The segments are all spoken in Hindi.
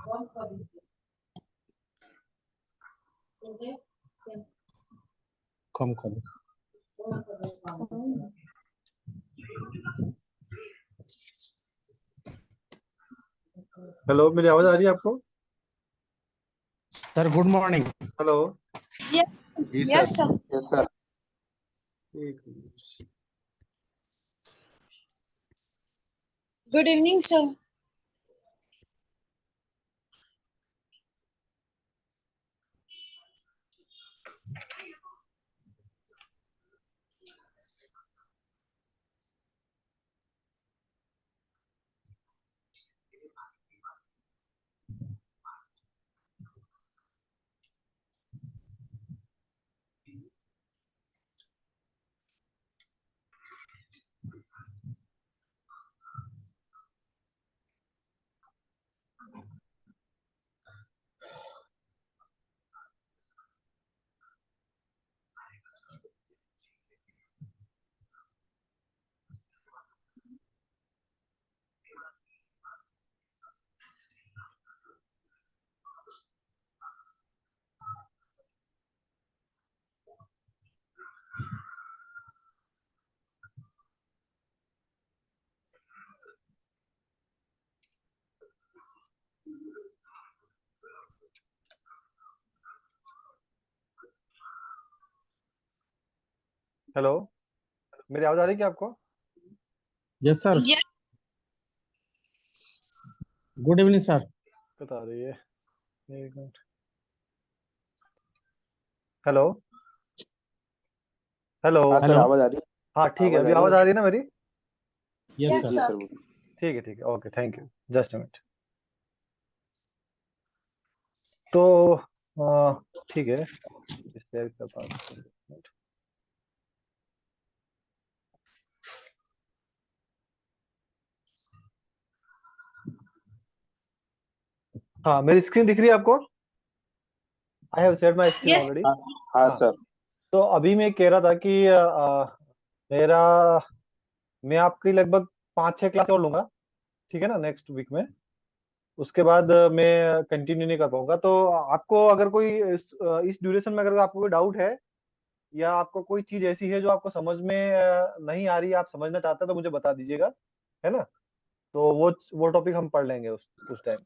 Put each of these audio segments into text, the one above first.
कम कम। हेलो, मेरी आवाज आ रही है आपको? Sir good morning. Hello. Yes sir. एक minute. Good evening sir. Hello, मेरी आवाज आ रही है क्या आपको? Yes sir. Good evening sir. बता रही है। एक मिनट। Hello hello. हाँ सर, हेलो। आवाज आ रही है? हाँ ठीक है, आवाज अभी आ रही आवाज है? आ रही है ना मेरी? Yes yes sir. जी सर। सर। ठीक है, okay, thank you. Just a minute. तो ठीक है, शेयर करता हूँ। हाँ, मेरी स्क्रीन दिख रही है आपको? I have shared my screen yes. Already. हाँ हाँ, सर। तो अभी मैं कह रहा था कि मेरा मैं आपकी लगभग 5-6 क्लास और लूंगा, ठीक है ना, नेक्स्ट वीक में। उसके बाद मैं कंटिन्यू नहीं कर पाऊंगा। तो आपको अगर कोई इस ड्यूरेशन में अगर आपको कोई डाउट है या आपको कोई चीज ऐसी है जो आपको समझ में नहीं आ रही है, आप समझना चाहते हैं, तो मुझे बता दीजिएगा, है ना। तो वो टॉपिक हम पढ़ लेंगे उस टाइम।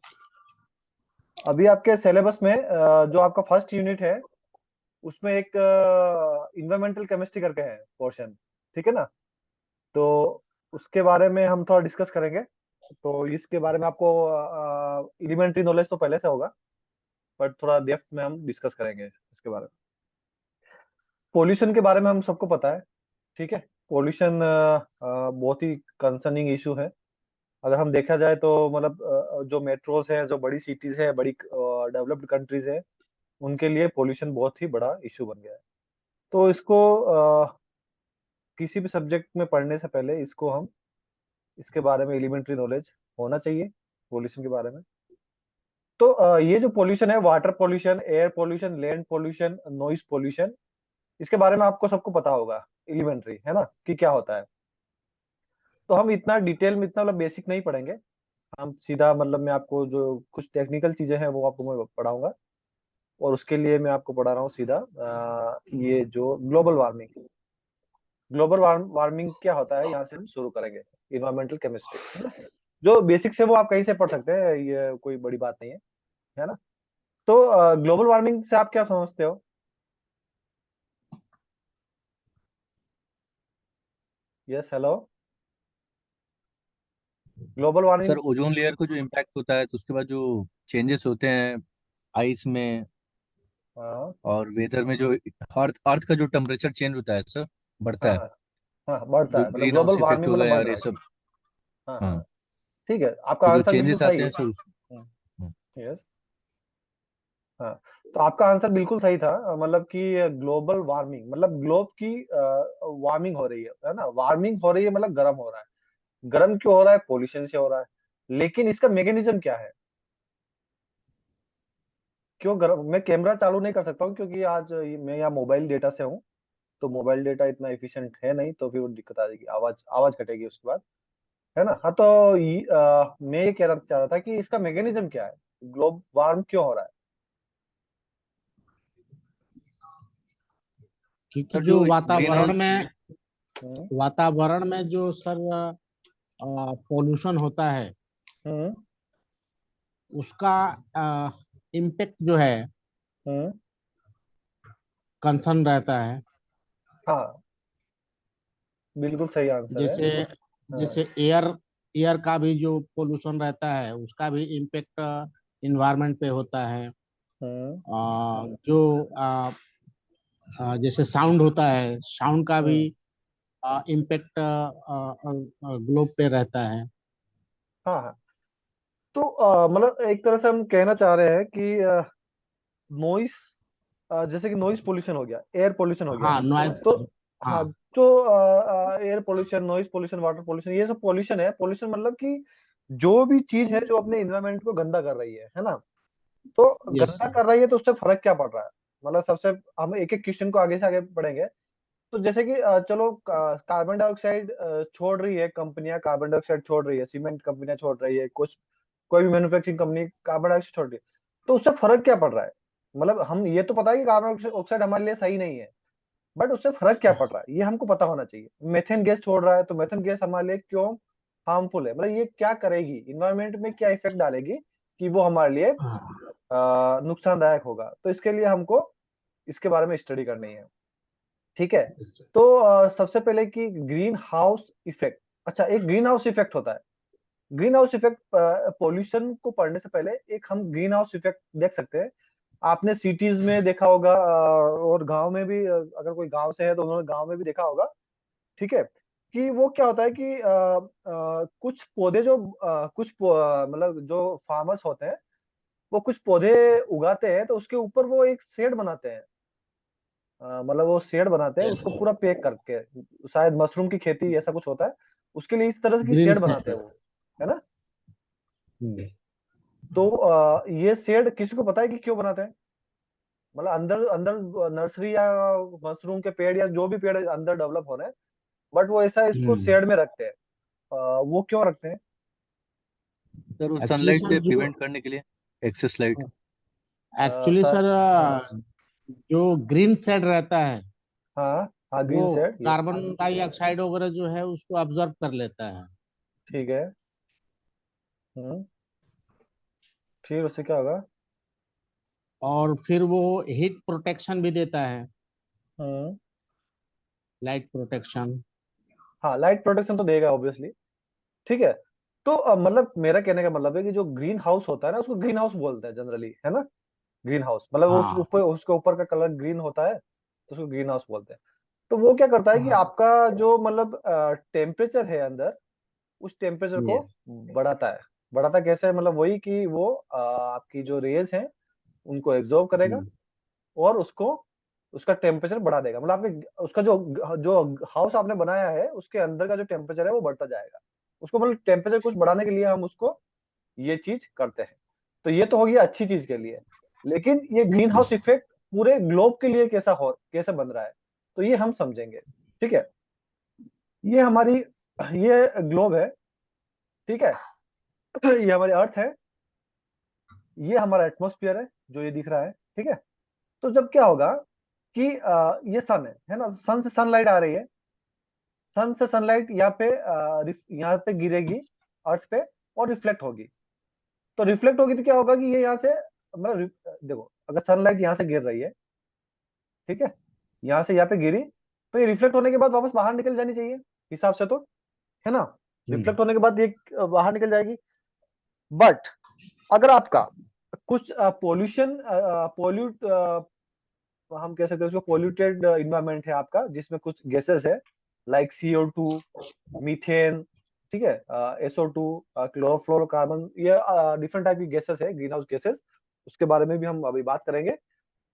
अभी आपके सिलेबस में जो आपका फर्स्ट यूनिट है उसमें एक इन्वायरमेंटल केमिस्ट्री करके है पोर्शन, ठीक है ना। तो उसके बारे में हम थोड़ा डिस्कस करेंगे। तो इसके बारे में आपको एलिमेंट्री नॉलेज तो पहले से होगा, बट थोड़ा डेप्थ में हम डिस्कस करेंगे इसके बारे में। पोल्यूशन के बारे में हम सबको पता है, ठीक है। पोल्यूशन बहुत ही कंसर्निंग इशू है। अगर हम देखा जाए तो मतलब जो मेट्रोज है, जो बड़ी सिटीज है, बड़ी डेवलप्ड कंट्रीज है, उनके लिए पोल्यूशन बहुत ही बड़ा इशू बन गया है। तो इसको किसी भी सब्जेक्ट में पढ़ने से पहले इसके बारे में एलिमेंट्री नॉलेज होना चाहिए, पोल्यूशन के बारे में। तो ये जो पोल्यूशन है, water pollution, air pollution, land pollution, noise pollution, इसके बारे में आपको सबको पता होगा, एलिमेंट्री, है ना, कि क्या होता है। तो हम इतना डिटेल में, इतना मतलब बेसिक नहीं पढ़ेंगे। हम सीधा मतलब मैं आपको जो कुछ टेक्निकल चीजें हैं वो आपको मैं पढ़ाऊंगा। और उसके लिए मैं आपको पढ़ा रहा हूँ सीधा ये जो ग्लोबल वार्मिंग। ग्लोबल वार्मिंग क्या होता है, यहाँ से हम शुरू करेंगे। इन्वायरमेंटल केमिस्ट्री, है ना। जो बेसिक्स है वो आप कहीं से पढ़ सकते हैं, ये कोई बड़ी बात नहीं है ना। तो ग्लोबल वार्मिंग से आप क्या समझते हो? Yes, hello. Global sir warming. Ozone layer को जो इम्पैक्ट होता है, तो उसके बाद जो चेंजेस होते हैं आइस में हाँ और वेदर में, जो अर्थ अर्थ का जो टेम्परेचर चेंज होता है सर, बढ़ता हाँ है, हाँ हाँ, बढ़ता जो है, मतलब green global house effect warming हो मतलब गया बढ़ और रहा ये है। सब। हाँ हाँ, हाँ, ठीक है, आपका तो जो आंसर बिल्कुल चेंजेस सही आते है। हैं सर हम्म, यस। हाँ, तो आपका आंसर बिल्कुल सही था। मतलब कि ग्लोबल वार्मिंग मतलब ग्लोब की वार्मिंग हो रही है ना। वार्मिंग हो रही है मतलब गर्म हो रहा है। गर्म क्यों हो रहा है? पोल्यूशन से हो रहा है। लेकिन इसका मैकेनिज्म क्या है? क्यों गर्म? मैं कैमरा चालू नहीं कर सकता हूँ क्योंकि आज मैं यहाँ मोबाइल डेटा से हूँ। तो मोबाइल डेटा इतना एफिशिएंट है नहीं, तो फिर वो दिक्कत आ जाएगी, आवाज आवाज कटेगी उसके बाद। है ना। हाँ, तो मैं ये कहना चाह रहा था कि इसका मैकेनिज्म क्या है, ग्लोब वार्म क्यों हो रहा है। क्योंकि सर, जो जो ग्रीन हाउस हम्म वातावरण में जो सर पोल्यूशन होता है, हम्म उसका इम्पेक्ट जो है हम्म कंसर्न रहता है। हाँ, बिल्कुल सही आंसर है। जैसे हाँ। जैसे एयर एयर का भी जो पोल्यूशन रहता है, उसका भी इम्पेक्ट इन्वायरमेंट पे होता है। हम्म जो जैसे साउंड होता है, साउंड का भी हम्म इम्पेक्ट ग्लोब पे रहता है। हाँ हाँ, तो मतलब एक तरह से हम कहना चाह रहे हैं कि नॉइस, जैसे कि नॉइस पोल्यूशन हो गया, एयर पोल्यूशन हो गया, हाँ, नॉइज। तो हाँ, हाँ। तो air pollution, noise pollution, water pollution, ये सब पोल्यूशन है। पोल्यूशन मतलब कि जो भी चीज है जो अपने इन्वायरमेंट को गंदा कर रही है ना। तो यस गंदा सर। कर रही है तो उससे फर्क क्या पड़ रहा है। मतलब सबसे, हम एक एक क्वेश्चन को आगे से आगे पढ़ेंगे। तो जैसे कि चलो, कार्बन डाइऑक्साइड छोड़ रही है कंपनियां, कार्बन डाइऑक्साइड छोड़ रही है, सीमेंट कंपनियां छोड़ रही है, कुछ कोई भी मैन्युफैक्चरिंग कंपनी कार्बन डाइऑक्साइड छोड़ रही है, तो उससे फर्क क्या पड़ रहा है। मतलब हम ये तो पता है कि कार्बन ऑक्साइड हमारे लिए सही नहीं है, बट उससे फर्क क्या पड़ रहा है ये हमको पता होना चाहिए। मेथेन गैस छोड़ रहा है तो मेथेन गैस हमारे लिए क्यों हार्मफुल है, मतलब ये क्या करेगी, इन्वायरमेंट में क्या इफेक्ट डालेगी कि वो हमारे लिए हाँ। नुकसानदायक होगा। तो इसके लिए हमको इसके बारे में स्टडी करनी है। ठीक है। yes, sir। तो सबसे पहले कि ग्रीन हाउस इफेक्ट। अच्छा, एक ग्रीन हाउस इफेक्ट होता है। ग्रीन हाउस इफेक्ट, पोल्यूशन को पढ़ने से पहले एक हम ग्रीन हाउस इफेक्ट देख सकते हैं। आपने सिटीज में देखा होगा, और गांव में भी, अगर कोई गांव से है तो उन्होंने गांव में भी देखा होगा। ठीक है। कि वो क्या होता है कि कुछ पौधे जो मतलब जो फार्मर्स होते हैं, वो कुछ पौधे उगाते हैं तो उसके ऊपर वो एक शेड बनाते हैं। मतलब वो शेड बनाते हैं यस उसको सर। पूरा पैक करके, शायद मशरूम की खेती ऐसा कुछ होता है, उसके लिए इस तरह की ग्रीन शेड बनाते हैं सेट। वो, है ना। तो ये शेड किसी को पता है कि क्यों बनाते हैं। मतलब अंदर अंदर नर्सरी या मशरूम के पेड़ या जो भी पेड़ अंदर डेवलप हो रहे हैं, बट वो ऐसा इसको शेड में रखते हैं। वो क्यों रखते हैं। सर, वो एक्चुअली सनलाइट सर से जो प्रिवेंट करने के लिए, excess light. Actually sir, sir हाँ जो ग्रीन सेट रहता है, हाँ हाँ, वो green shade, yes. Carbon dioxide वगैरह जो है उसको ऑब्जर्व कर लेता है। ठीक है। हम्म फिर उससे क्या होगा। और फिर वो हीट प्रोटेक्शन भी देता है, हम्म लाइट प्रोटेक्शन। हाँ, लाइट प्रोटेक्शन तो देगा ऑब्वियसली। ठीक है। तो मतलब मेरा कहने का मतलब है कि जो ग्रीन हाउस होता है ना, उसको ग्रीन हाउस बोलते हैं जनरली, है ना। ग्रीन हाउस मतलब उस हाँ। ऊपर, उसके ऊपर का कलर ग्रीन होता है तो उसको ग्रीन हाउस बोलते हैं। तो वो क्या करता है कि हाँ। आपका जो मतलब टेम्परेचर है अंदर, उस टेम्परेचर को यस। बढ़ाता है। बढ़ाता कैसे, मतलब वही कि वो आपकी जो रेज है उनको एब्जॉर्ब करेगा और उसको, उसका टेम्परेचर बढ़ा देगा। मतलब आपके उसका जो जो हाउस आपने बनाया है उसके अंदर का जो टेम्परेचर है वो बढ़ता जाएगा। उसको मतलब टेम्परेचर कुछ बढ़ाने के लिए हम उसको ये चीज करते हैं। तो ये तो होगी अच्छी चीज के लिए। लेकिन ये ग्रीन हाउस इफेक्ट पूरे ग्लोब के लिए कैसे बन रहा है, तो ये हम समझेंगे। ठीक है। ये हमारी, ये ग्लोब है। ठीक है। ये हमारी अर्थ है। ये हमारा एटमॉस्फेयर है जो ये दिख रहा है। ठीक है। तो जब क्या होगा कि ये सन है ना, सन से सनलाइट आ रही है। सन से सनलाइट यहाँ पे यहाँ पे गिरेगी अर्थ पे और रिफ्लेक्ट होगी। तो रिफ्लेक्ट होगी तो क्या होगा कि ये यहाँ से, मतलब देखो, अगर सनलाइट यहाँ से गिर रही है, ठीक है, यहाँ से यहाँ पे गिरी, तो ये रिफ्लेक्ट होने के बाद वापस बाहर निकल जानी चाहिए हिसाब से, तो है ना। रिफ्लेक्ट होने के बाद ये बाहर निकल जाएगी। बट अगर आपका कुछ पोल्यूशन, पोल्यूट हम कह सकते हैं उसको, पोल्यूटेड इन्वायरमेंट है आपका, जिसमें कुछ गैसेस है, लाइक CO2, मीथेन, ठीक है, SO2, क्लोरोफ्लोरोकार्बन, ये डिफरेंट टाइप की गैसेस है, ग्रीन हाउस गैसेस। उसके बारे में भी हम अभी बात करेंगे।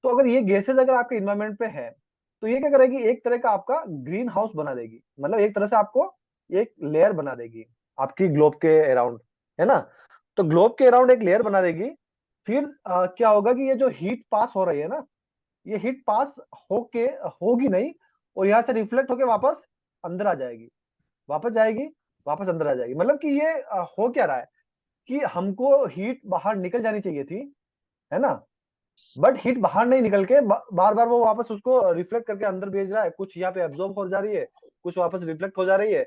तो अगर ये गैसेस अगर आपके इन्वायरमेंट पे है, तो ये क्या करेगी, एक तरह का आपका ग्रीन हाउस बना देगी। मतलब एक तरह से आपको एक लेयर बना देगी आपकी ग्लोब के अराउंड, है ना। तो ग्लोब के अराउंड एक लेयर बना देगी। फिर क्या होगा कि ये जो हीट पास हो रही है ना, ये हीट पास होके होगी नहीं, और यहाँ से रिफ्लेक्ट होके वापस अंदर आ जाएगी, वापस जाएगी। वापस अंदर आ जाएगी। मतलब कि ये हो क्या रहा है कि हमको हीट बाहर निकल जानी चाहिए थी, है ना, बट हीट बाहर नहीं निकल के बार बार वो वापस उसको रिफ्लेक्ट करके अंदर भेज रहा है। कुछ यहाँ पे एब्जॉर्ब हो जा रही है, कुछ वापस रिफ्लेक्ट हो जा रही है।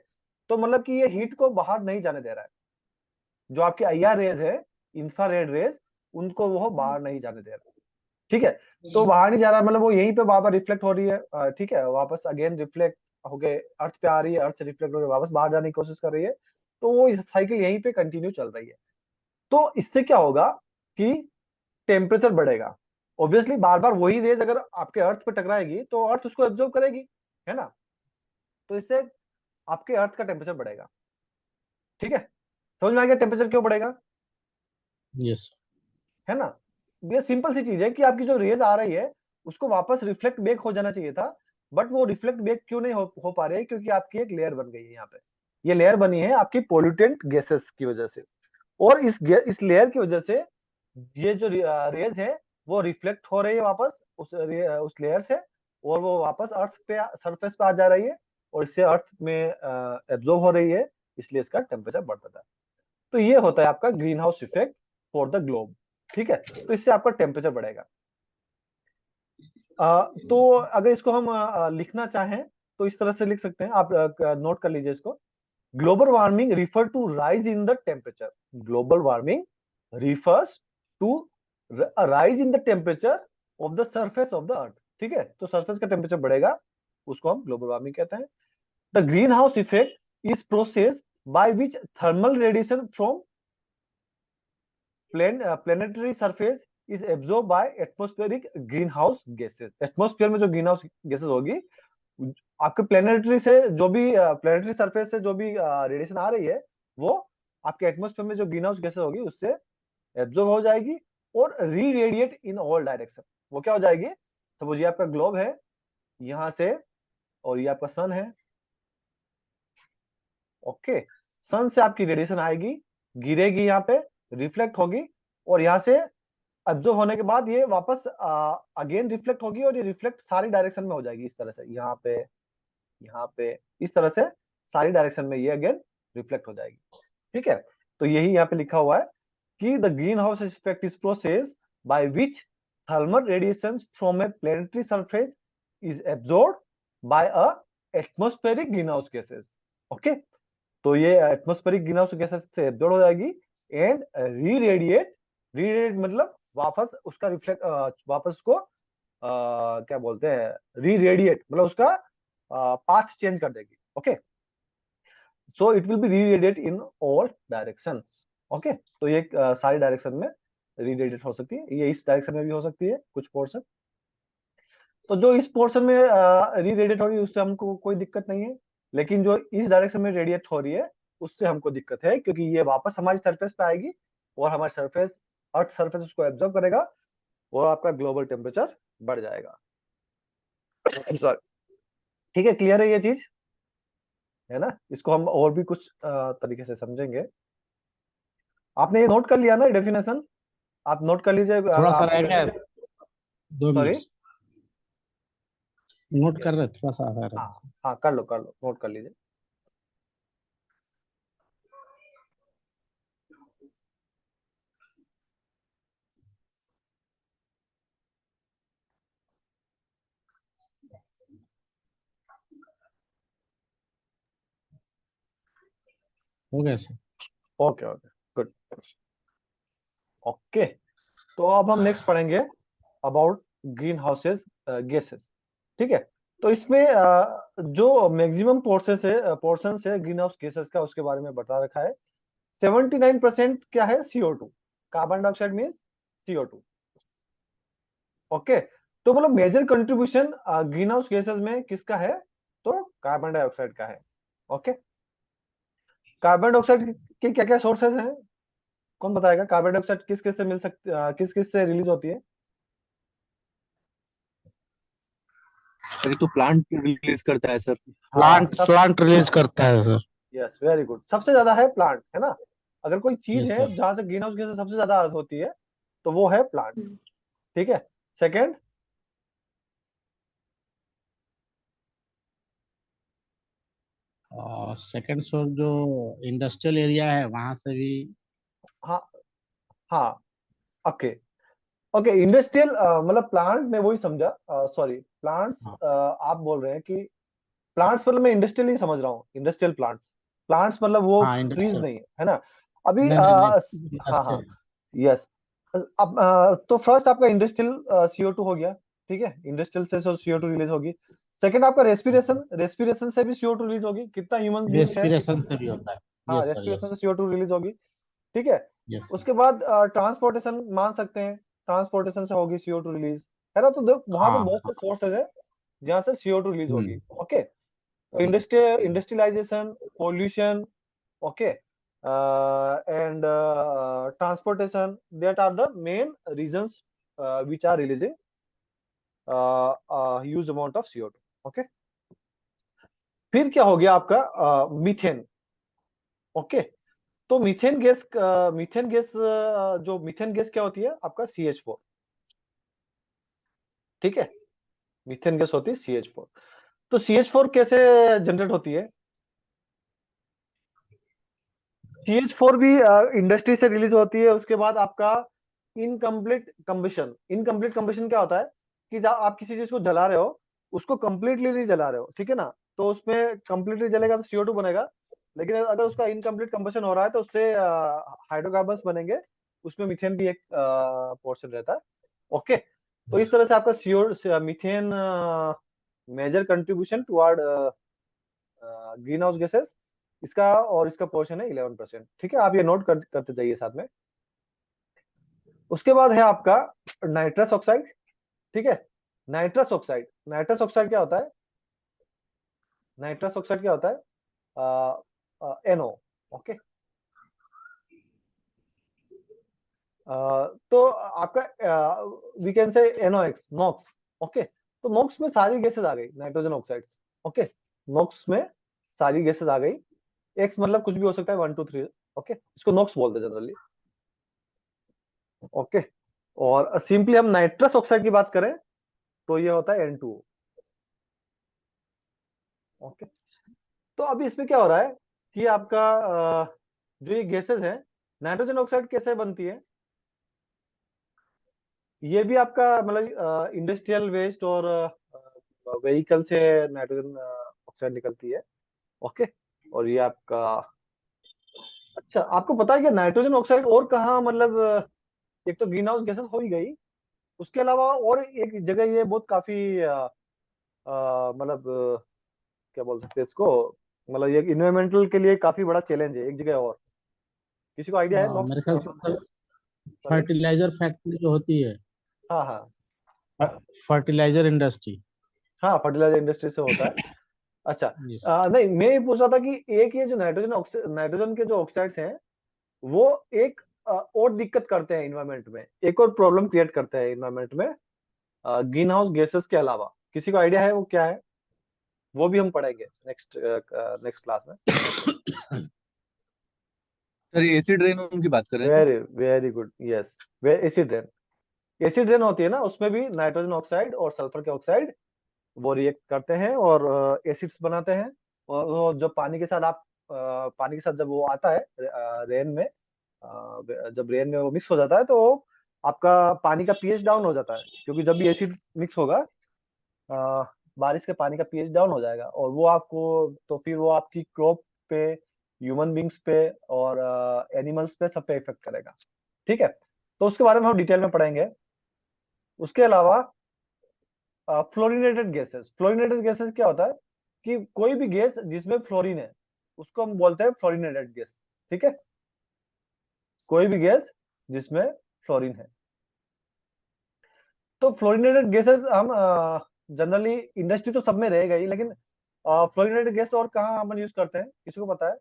तो मतलब कि ये हीट को बाहर नहीं जाने दे रहा है। जो आपके IR रेज है, इंफ्रारेड रेज, उनको वो बाहर नहीं जाने दे रहा। ठीक है, तो बाहर नहीं जा रहा, मतलब वो यहीं पे बार बार रिफ्लेक्ट हो रही है। ठीक है, वापस अगेन रिफ्लेक्ट होके अर्थ पे आ रही है, अर्थ से रिफ्लेक्ट होकर वापस बाहर जाने की कोशिश कर रही है। तो वो इस साइकिल यहीं पे कंटिन्यू चल रही है। तो इससे क्या होगा कि टेम्परेचर बढ़ेगा। ऑब्वियसली बार बार वही रेज अगर आपके अर्थ पे टकराएगी तो अर्थ उसको एब्जॉर्ब करेगी, है ना। तो इससे आपके अर्थ का टेम्परेचर बढ़ेगा। ठीक है, समझ में आ गया टेम्परेचर क्यों बढ़ेगा, यस। है ना। ये सिंपल सी चीज है कि आपकी जो रेज आ रही है उसको वापस रिफ्लेक्ट बैक हो जाना चाहिए था, बट वो रिफ्लेक्ट बैक क्यों नहीं हो पा रही है, क्योंकि आपकी एक लेयर बन गई है यहाँ पे। ये लेयर बनी है आपकी पोल्यूटेंट गैसेस की वजह से, और इस लेयर की वजह से ये जो रेज है वो रिफ्लेक्ट हो रही है वापस उस लेयर से, और वो वापस अर्थ पे सरफेस पे आ जा रही है, और इससे अर्थ में एब्जॉर्ब हो रही है, इसलिए इसका टेम्परेचर बढ़ता था। तो ये होता है आपका green house effect for the globe. ठीक है, तो इससे आपका टेम्परेचर बढ़ेगा। तो अगर इसको हम लिखना चाहें तो इस तरह से लिख सकते हैं, आप नोट कर लीजिए इसको। Global warming refer to rise in the temperature. Global warming refers to rise in the temperature of the surface of the earth. ठीक है, तो सरफेस का टेम्परेचर बढ़ेगा, उसको हम ग्लोबल वार्मिंग कहते हैं। The green house effect is process by which thermal radiation from planetary surface is absorbed by atmospheric greenhouse gases। Atmosphere में जो ग्रीन हाउस गैसेस होगी, आपके प्लेनेटरी से जो भी प्लेनेटरी सरफेस से जो भी रेडिएशन आ रही है, वो आपके एटमोस्फेयर में जो ग्रीन हाउस गैसेस होगी उससे एब्जॉर्ब हो जाएगी और री रेडिएट इन ऑल डायरेक्शन। वो क्या हो जाएगी, सपोज ये आपका ग्लोब है यहाँ से, और ये आपका सन है। ओके, सन से आपकी रेडिएशन आएगी, गिरेगी यहाँ पे, रिफ्लेक्ट होगी, और यहाँ से एब्जॉर्ब होने के बाद ये वापस अगेन रिफ्लेक्ट होगी, और ये रिफ्लेक्ट सारी डायरेक्शन में हो जाएगी इस तरह से, यहाँ पे इस तरह से सारी डायरेक्शन में ये अगेन रिफ्लेक्ट हो जाएगी। ठीक है, तो यही यहाँ पे लिखा हुआ है कि the green house effect is process by which thermal radiation from A planetary surface is absorb by a atmospheric green house gases. Okay, तो ये एटमॉस्फेरिक ग्रीन हाउस गैसेस से एब्जॉर्ब हो जाएगी एंड री रेडिएट मतलब वापस उसका रिफ्लेक्ट वापस को क्या बोलते हैं, री रेडिएट मतलब उसका पाथ चेंज कर देगी। Okay, so it will be reradiate in all directions. Okay, तो ये सारी डायरेक्शन में री रेडिएट हो सकती है, ये इस डायरेक्शन में भी हो सकती है कुछ पोर्शन। तो जो इस पोर्शन में री रेडिएट हो रही है उससे हमको कोई दिक्कत नहीं है, लेकिन जो इस डायरेक्शन में रेडिएट हो रही है उससे हमको दिक्कत है, क्योंकि ये वापस हमारी सरफेस पे आएगी और हमारी सरफेस, अर्थ सरफेस उसको एब्जॉर्ब करेगा, और आपका ग्लोबल टेम्परेचर बढ़ जाएगा। सॉरी, ठीक है, क्लियर है ये चीज, है ना। इसको हम और भी कुछ तरीके से समझेंगे। आपने ये नोट कर लिया ना डेफिनेशन, आप नोट कर लीजिए। थोड़ा सा रह गया, 2 मिनट सॉरी, नोट कर रहे, थोड़ा सा रह रहा हाँ है। हाँ, कर लो नोट कर लीजिए। हो गया sir. Okay okay, good. Okay, तो अब हम नेक्स्ट पढ़ेंगे अबाउट ग्रीन हाउसेस गैसेस। ठीक है, तो इसमें जो मैक्सिमम पोर्शन है ग्रीन हाउस गैसेस का, उसके बारे में बता रखा है। 79% क्या है, CO2, carbon dioxide means CO2। Okay, तो मतलब major contribution greenhouse gases में किसका है, तो कार्बन डाइऑक्साइड का है। ओके, कार्बन डाइऑक्साइड के क्या क्या सोर्सेज हैं, कौन बताएगा, कार्बन डाइऑक्साइड किस किस से मिल सकती, किस किस से रिलीज होती है। सर ये तो प्लांट रिलीज करता है सर। हाँ, प्लांट रिलीज करता है सर। यस, वेरी गुड, सबसे ज्यादा है प्लांट, है ना। अगर कोई चीज यस है सर। जहां से ग्रीन हाउस गैसेस सबसे ज्यादा होती है तो वो है प्लांट। ठीक है, सेकंड, और सेकंड सोर्स जो इंडस्ट्रियल एरिया है वहां से भी। हाँ हाँ, ओके ओके। इंडस्ट्रियल मतलब प्लांट में वही समझा, सॉरी प्लांट्स, हाँ आप बोल रहे हैं कि प्लांट्स मतलब मैं इंडस्ट्रियल ही समझ रहा हूँ, इंडस्ट्रियल प्लांट्स। प्लांट्स मतलब वो हाँ ट्रीज इंडस्ट्रियल। नहीं है, है ना? अभी नहीं नहीं नहीं, हाँ हाँ, इंडस्ट्रियल। यस। अब तो फर्स्ट आपका इंडस्ट्रियल CO2 हो गया, ठीक है, इंडस्ट्रियल से CO2 रिलीज होगी। सेकंड आपका रेस्पिरेशन, रेस्पिरेशन से भी CO2 रिलीज होगी। कितना ह्यूमन बींग्स है, रेस्पिरेशन से भी होता है। हाँ, यस सर, रेस्पिरेशन यस। से CO2 रिलीज होगी, ठीक है। Yes sir. उसके बाद ट्रांसपोर्टेशन मान सकते हैं, ट्रांसपोर्टेशन से होगी CO2 रिलीज, है ना? तो वहां पे हाँ बहुत हाँ। से सोर्सेज है जहाँ से CO2 रिलीज होगी, हम्म। ओके। तो industrialisation, pollution, okay, and transportation, that are the main reasons which are releasing huge amount of CO2, okay. फिर क्या हो गया आपका मीथेन, ओके। तो मीथेन गैस जो मीथेन गैस क्या होती है आपका CH4, ठीक है। मीथेन गैस होती है CH4। तो CH4 कैसे जनरेट होती है? CH4 भी इंडस्ट्री से रिलीज होती है। उसके बाद आपका इनकम्प्लीट कंबशन, इनकम्प्लीट कंबशन क्या होता है कि जब आप किसी चीज को जला रहे हो, उसको कंप्लीटली नहीं जला रहे हो, ठीक है ना? तो उसमें कंप्लीटली जलेगा तो CO2 बनेगा, लेकिन अगर उसका इनकम्प्लीट कंबशन हो रहा है तो उससे हाइड्रोकार्बन्स बनेंगे, उसमें मीथेन भी एक पोर्शन रहता है, ओके। तो इस तरह से आपका CO methane major contribution toward greenhouse gases, इसका और इसका पोर्शन है 11%, ठीक है। आप ये नोट करते जाइए साथ में। उसके बाद है आपका नाइट्रस ऑक्साइड, ठीक है। नाइट्रस ऑक्साइड, नाइट्रस ऑक्साइड क्या होता है? नाइट्रस ऑक्साइड क्या होता है? NO, okay. तो आपका we can say NOx, NOx, okay. तो नॉक्स में सारी गैसेस आ गई, नाइट्रोजन ऑक्साइड्स, ओके। नॉक्स में सारी गैसेस आ गई। एक्स मतलब कुछ भी हो सकता है, 1 2 3, ओके। इसको नॉक्स बोलते हैं जनरली, ओके। और सिंपली हम नाइट्रस ऑक्साइड की बात करें तो ये होता है N2O, ओके। तो अभी इसमें क्या हो रहा है कि आपका जो ये गैसेस है, नाइट्रोजन ऑक्साइड कैसे बनती है? ये भी आपका मतलब इंडस्ट्रियल वेस्ट और व्हीकल से नाइट्रोजन ऑक्साइड निकलती है, ओके। और ये आपका, अच्छा आपको पता है कि नाइट्रोजन ऑक्साइड और कहाँ मतलब एक तो ग्रीन हाउस गैसेस हो ही गई, उसके अलावा और एक जगह ये बहुत काफी मतलब क्या बोल सकते हैं इसको, मतलब ये इन्वायरमेंटल के लिए काफी बड़ा चैलेंज है एक जगह और। किसी को आइडिया है नॉक्स मेरे ख्याल से सर, सॉरी? फर्टिलाइजर फैक्ट्री जो होती है, हाँ हाँ फर्टिलाइजर इंडस्ट्री। हाँ, फर्टिलाइजर इंडस्ट्री से होता है। अच्छा, यस। नहीं मैं ये पूछ रहा था कि एक ये जो नाइट्रोजन के जो ऑक्साइड्स हैं, वो एक और दिक्कत करते हैं इन्वायरमेंट में, एक और प्रॉब्लम क्रिएट करते हैं इन्वायरमेंट में ग्रीन हाउस गैसेस के अलावा। किसी को आइडिया है वो क्या है? वो भी हम पढ़ेंगे नेक्स्ट नेक्स्ट क्लास में। सर ये एसिड रेन की बात कर रहे हैं क्या? Very very good, yes. वे एसिड रेन, एसिड रेन होती है ना, उसमें भी नाइट्रोजन ऑक्साइड और सल्फर के ऑक्साइड वो रिएक्ट करते हैं और एसिड्स बनाते हैं। और वो जब पानी के साथ आप पानी के साथ जब वो आता है रेन में, जब रेन में वो मिक्स हो जाता है तो आपका पानी का पीएच डाउन हो जाता है, क्योंकि जब भी एसिड मिक्स होगा अ, बारिश के पानी का पीएच डाउन हो जाएगा, और वो आपको, तो फिर वो आपकी क्रॉप पे, ह्यूमन बींग्स पे और एनिमल्स पे, सब पे इफेक्ट करेगा, ठीक है। तो उसके बारे में हम डिटेल में पढ़ेंगे। उसके अलावा फ्लोरिनेटेड गैसेस, फ्लोरिनेटेड गैसेस क्या होता है कि कोई भी गैस जिसमें फ्लोरीन है उसको हम बोलते हैं फ्लोरिनेटेड गैस, ठीक है। कोई भी गैस जिसमें फ्लोरीन है। तो फ्लोरिनेटेड गैसेस हम जनरली इंडस्ट्री तो सब में रहेगा ही, लेकिन फ्लोरिनेटेड गैस और कहाँ हम यूज करते हैं, किसी को पता है?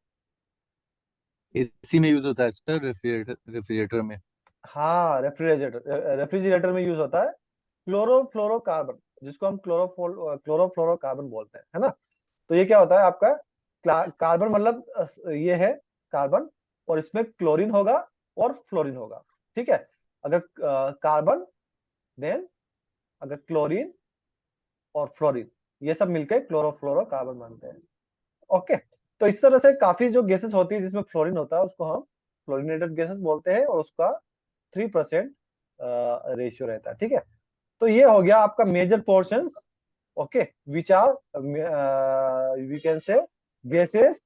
एसी में यूज होता है सर, रेफ्रिजरेटर रेफ्रिजरेटर में। हाँ, रेफ्रिजरेटर, रेफ्रिजरेटर में यूज होता है क्लोरोफ्लोरोकार्बन, जिसको हम क्लोरोफ्लोरोकार्बन बोलते हैं, है ना? तो ये क्या होता है आपका, कार्बन मतलब ये है कार्बन, और इसमें क्लोरीन होगा और फ्लोरीन होगा, ठीक है। अगर कार्बन, देन अगर क्लोरीन और फ्लोरीन, ये सब मिलकर क्लोरोफ्लोरोकार्बन बनते हैं, ओके। तो इस तरह से काफी जो गैसेस होती है जिसमें फ्लोरीन होता है उसको हम फ्लोरिनेटेड गैसेस बोलते हैं, और उसका 3% रेशियो रहता है। ठीक है, तो ये हो गया आपका major portions, okay, which are we can say gases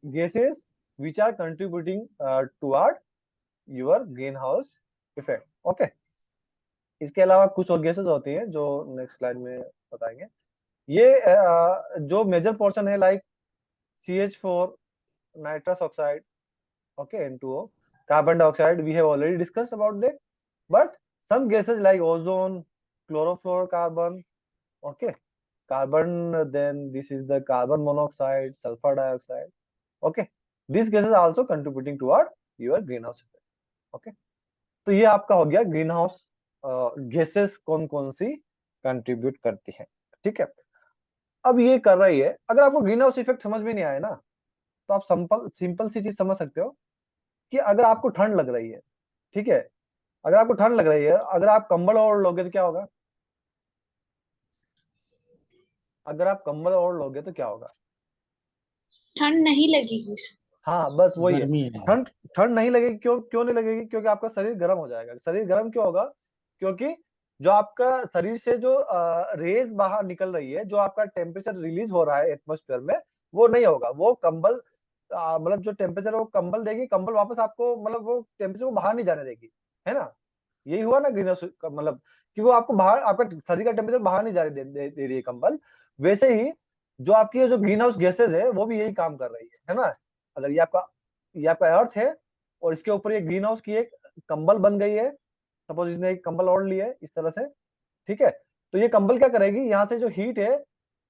gases which are contributing toward your greenhouse effect। Okay, इसके अलावा कुछ और गैसेस होती हैं जो नेक्स्ट स्लाइड में बताएंगे। ये जो मेजर पोर्शन है like CH4, nitrous oxide, okay, N2O, carbon dioxide, we have already discussed about that, but some gases like ozone, chlorofluorocarbon, okay, carbon, then this is the carbon monoxide, sulfur dioxide, okay, these gases are also contributing toward your greenhouse effect। okay, तो ये आपका हो गया ग्रीन हाउस गैसेस कौन कौन सी कंट्रीब्यूट करती है। ठीक है, अब ये कर रही है, अगर आपको ग्रीन हाउस इफेक्ट समझ में नहीं आया ना, तो आप सिंपल सिंपल सी चीज समझ सकते हो कि अगर आपको ठंड लग रही है, ठीक है, अगर आपको ठंड लग रही है, अगर आप कंबल ओढ़ लोगे तो क्या होगा? अगर आप कंबल ओढ़ लोगे तो क्या होगा? ठंड नहीं लगेगी सर। हाँ, बस वही है, गर्मी है। ठंड ठंड नहीं लगेगी। क्यों क्यों नहीं लगेगी? क्योंकि आपका शरीर गर्म हो जाएगा। शरीर गर्म क्यों होगा? क्योंकि जो आपका शरीर से जो रेज बाहर निकल रही है, जो आपका टेम्परेचर रिलीज हो रहा है एटमोस्फेयर में, वो नहीं होगा। वो कंबल मतलब जो टेम्परेचर है वो कंबल देगी, कंबल वापस आपको मतलब वो टेम्परेचर को बाहर नहीं जाने देगी, है ना? यही हुआ ना ग्रीन हाउस मतलब कि वो आपको बाहर, आपका शरीर का टेम्परेचर बाहर नहीं जाने दे रही है कंबल। वैसे ही जो आपकी जो ग्रीन हाउस गैसेज है वो भी यही काम कर रही है ना? अगर ये आपका अर्थ है और इसके ऊपर ये ग्रीन हाउस की एक कंबल बन गई है, सपोज इसने एक कंबल ओढ़ ली है इस तरह से, ठीक है, तो ये कंबल क्या करेगी, यहाँ से जो हीट है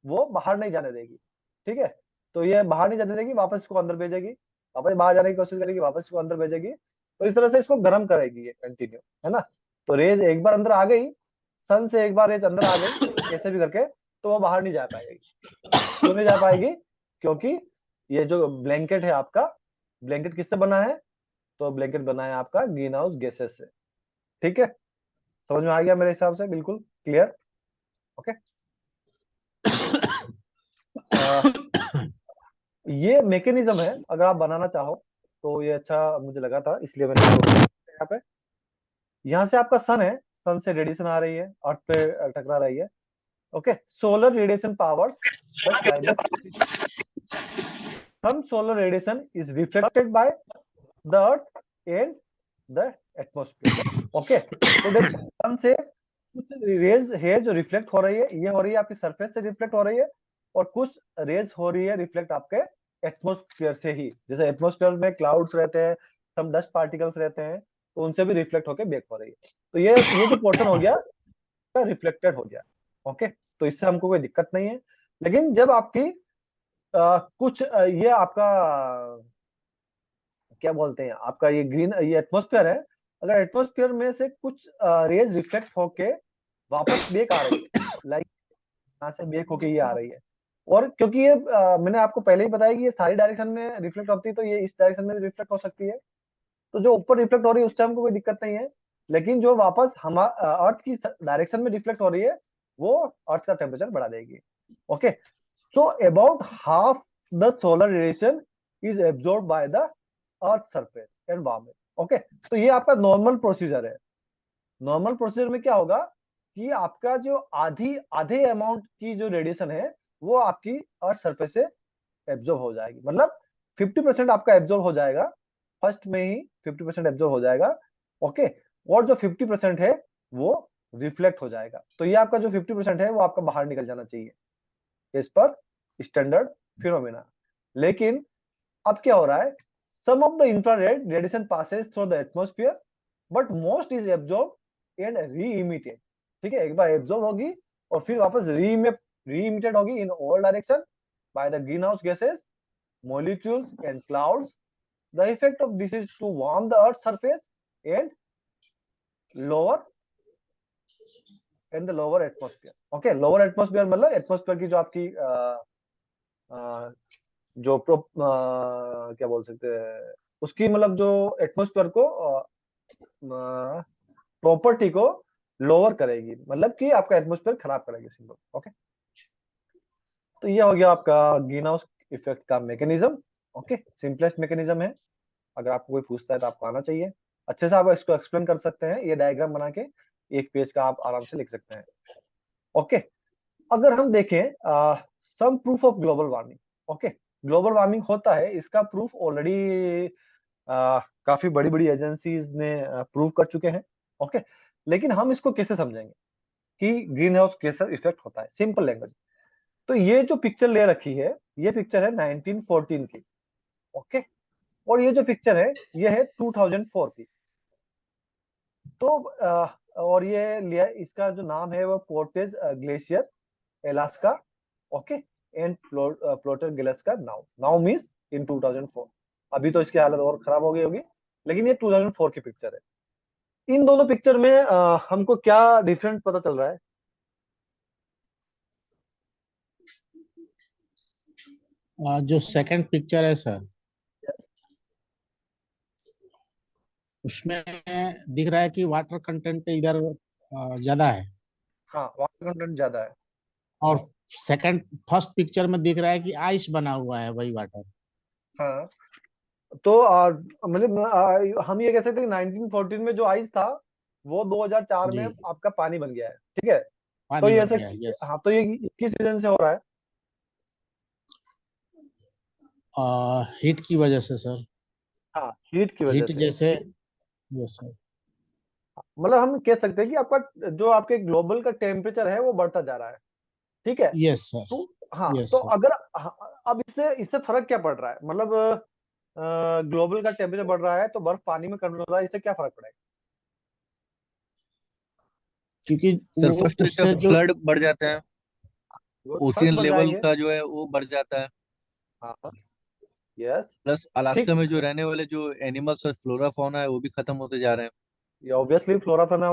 वो बाहर नहीं जाने देगी। ठीक है, तो ये बाहर नहीं जाने देगी, वापस इसको अंदर भेजेगी, वापस बाहर जाने की कोशिश करेगी, वापस इसको अंदर भेजेगी। तो इस तरह से इसको गर्म करेगी ये कंटिन्यू, है ना? तो रेज एक बार अंदर आ गई, सन से एक बार रेज अंदर आ गई कैसे भी करके, तो वो बाहर नहीं जा पाएगी। क्यों नहीं जा पाएगी? क्योंकि ये जो ब्लैंकेट है आपका, ब्लैंकेट किससे बना है? तो ब्लैंकेट बना है आपका ग्रीन हाउस गैसेस से। ठीक है, समझ में आ गया मेरे हिसाब से? बिल्कुल क्लियर। ओके, ये मैकेनिज्म है, अगर आप बनाना चाहो तो ये अच्छा मुझे लगा था, इसलिए मैंने यहाँ पे, यहाँ से आपका सन है, सन से रेडिएशन आ रही है, अर्थ पे टकरा रही है। Okay, solar radiation powers the climate. Some solar radiation is reflected by the earth and the atmosphere। Okay, तो देखो सन से कुछ रेज है जो रिफ्लेक्ट हो रही है, ये हो रही है आपकी सरफेस से रिफ्लेक्ट हो रही है, और कुछ रेज हो रही है रिफ्लेक्ट आपके एटमोस्फियर से ही। जैसे एटमोस्फियर में क्लाउड्स रहते हैं, सम डस्ट पार्टिकल्स रहते हैं, तो उनसे भी रिफ्लेक्ट होकर बैक हो रही है। तो ये जो पोर्शन हो गया रिफ्लेक्टेड हो गया। ओके, तो इससे हमको कोई दिक्कत नहीं है। लेकिन जब आपकी कुछ ये आपका क्या बोलते हैं, आपका ये ग्रीन, ये एटमोस्फेयर है, अगर एटमोस्फेयर में से कुछ रेज रिफ्लेक्ट होके वापस बेक आ रही है, लाइक यहाँ से बेक होके ये आ रही है, और क्योंकि ये मैंने आपको पहले ही बताया कि ये सारी डायरेक्शन में रिफ्लेक्ट होती है, तो ये इस डायरेक्शन में भी रिफ्लेक्ट हो सकती है। तो जो ऊपर रिफ्लेक्ट हो रही है उससे हमको कोई दिक्कत नहीं है, लेकिन जो वापस हम अर्थ की डायरेक्शन में रिफ्लेक्ट हो रही है वो अर्थ का टेम्परेचर बढ़ा देगी। Okay, so about half the solar radiation is absorbed by the earth surface and warm। Okay, तो ये आपका नॉर्मल प्रोसीजर है। नॉर्मल प्रोसीजर में क्या होगा कि आपका जो आधे अमाउंट की जो रेडिएशन है वो आपकी अर्थ सरफेस से एब्जॉर्ब हो जाएगी, मतलब 50% आपका एब्जॉर्ब हो जाएगा, फर्स्ट में ही 50% एब्जॉर्ब हो जाएगा। ओके, और जो 50% है वो रिफ्लेक्ट हो जाएगा। तो ये आपका जो 50% है वो आपका बाहर निकल जाना चाहिए इस पर स्टैंडर्ड फिनोमेना। लेकिन अब क्या हो रहा है, some of the infrared radiation passes through the atmosphere but most is absorb and reemitted. ठीक है, एक बार एब्जॉर्ब होगी और फिर वापस री इमिटेड होगी in all direction by the green house gases, molecules and clouds। The effect of this is to warm the earth's surface and lower and the lower atmosphere। okay, lower atmosphere मतलब एटमॉस्फेयर की जो आपकी जो क्या बोल सकते हैं उसकी, मतलब जो एटमॉस्फेयर को प्रॉपर्टी को लोअर करेगी, मतलब कि आपका एटमॉस्फेयर खराब करेगी सिंपल। ओके, तो ये हो गया आपका ग्रीन हाउस इफेक्ट का मैकेनिज्म। ओके, सिंपलेस्ट मैकेनिज्म है, अगर आपको कोई पूछता है तो आपको आना चाहिए, अच्छे से आप इसको एक्सप्लेन कर सकते हैं, ये डायग्राम बना के एक पेज का आप आराम से लिख सकते हैं। ओके, अगर हम देखें some proof of global warming. Okay, global warming होता है, इसका प्रूफ ऑलरेडी काफी बड़ी बड़ी एजेंसीज ने प्रूव कर चुके हैं। ओके, लेकिन हम इसको कैसे समझेंगे कि ग्रीन हाउस कैसा इफेक्ट होता है, सिंपल लैंग्वेज। तो ये जो पिक्चर ले रखी है, ये पिक्चर है 1914 की। ओके, और ये जो पिक्चर है ये है 2004 की। तो और ये लिया, इसका जो नाम है वो Portage glacier Alaska. Okay, and प्लोटर glacier now, now means in 2004। अभी तो इसकी हालत और खराब हो गई होगी, लेकिन ये 2004 की पिक्चर है। इन दोनों पिक्चर में हमको क्या डिफरेंस पता चल रहा है? जो सेकंड पिक्चर है सर, उसमें दिख रहा है कि वाटर कंटेंट इधर ज्यादा है, हाँ, वाटर कंटेंट ज्यादा है। और सेकंड फर्स्ट पिक्चर में दिख रहा है कि आइस बना हुआ है वही वाटर। हाँ, तो मतलब हम ये कह सकते हैं कि 1914 में जो आइस था वो 2004 में जी, आपका पानी बन गया है। ठीक है, तो पानी ये बन ऐसे, गया, यस। हाँ, तो ये किस रीजन से हो रहा है? हीट की वजह से सर, हाँ, हीट की वजह हीट से। जैसे, यस सर। मतलब हम कह सकते हैं कि आपका जो आपके ग्लोबल का टेम्परेचर है वो बढ़ता जा रहा है। ठीक है, यस सर, तो हाँ, यस तो सर। अगर अब इससे इससे फर्क क्या पड़ रहा है? मतलब ग्लोबल का टेम्परेचर बढ़ रहा है तो बर्फ पानी में कन्वर्ट हो रहा है, इससे क्या फर्क पड़ेगा? क्योंकि सर वो फर्स्ट तो इससे उससे जो, फ्लड बढ़ जाते हैं, वो फर्क ओशियन बढ़ लेवल जाएंगे। का जो है वो बढ़ जाता है। हाँ, यस, प्लस अलास्का ठीक। में जो रहने वाले जो एनिमल्स और फ्लोरा फौना है वो भी खत्म होते जा रहे हैं। ऑब्वियसली फ्लोरा फाना